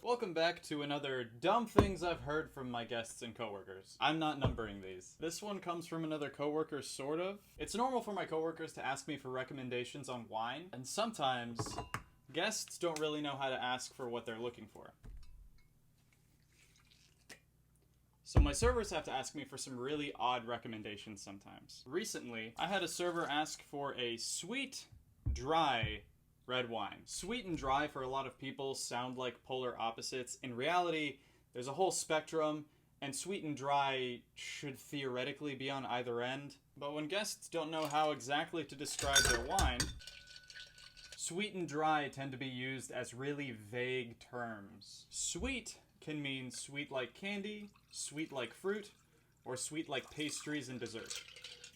Welcome back to another dumb things I've heard from my guests and coworkers. I'm not numbering these. This one comes from another coworker, sort of. It's normal for my coworkers to ask me for recommendations on wine, and sometimes guests don't really know how to ask for what they're looking for. So my servers have to ask me for some really odd recommendations sometimes. Recently, I had a server ask for a sweet, dry red wine. Sweet and dry for a lot of people sound like polar opposites. In reality, there's a whole spectrum, and sweet and dry should theoretically be on either end. But when guests don't know how exactly to describe their wine, sweet and dry tend to be used as really vague terms. Sweet can mean sweet like candy, sweet like fruit, or sweet like pastries and dessert.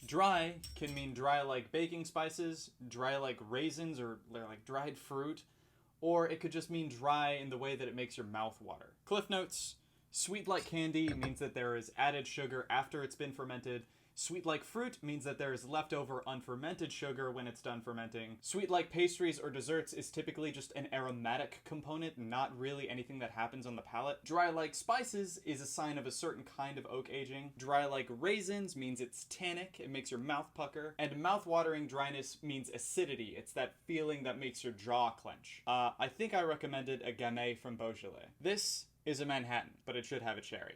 Dry can mean dry like baking spices, dry like raisins or like dried fruit, or it could just mean dry in the way that it makes your mouth water. Cliff notes: sweet like candy means that there is added sugar after it's been fermented. Sweet like fruit means that there is leftover unfermented sugar when it's done fermenting. Sweet like pastries or desserts is typically just an aromatic component, not really anything that happens on the palate. Dry like spices is a sign of a certain kind of oak aging. Dry like raisins means it's tannic, it makes your mouth pucker. And mouth-watering dryness means acidity. It's that feeling that makes your jaw clench. I think I recommended a QnA from Beaujolais. This is a Manhattan, but it should have a cherry.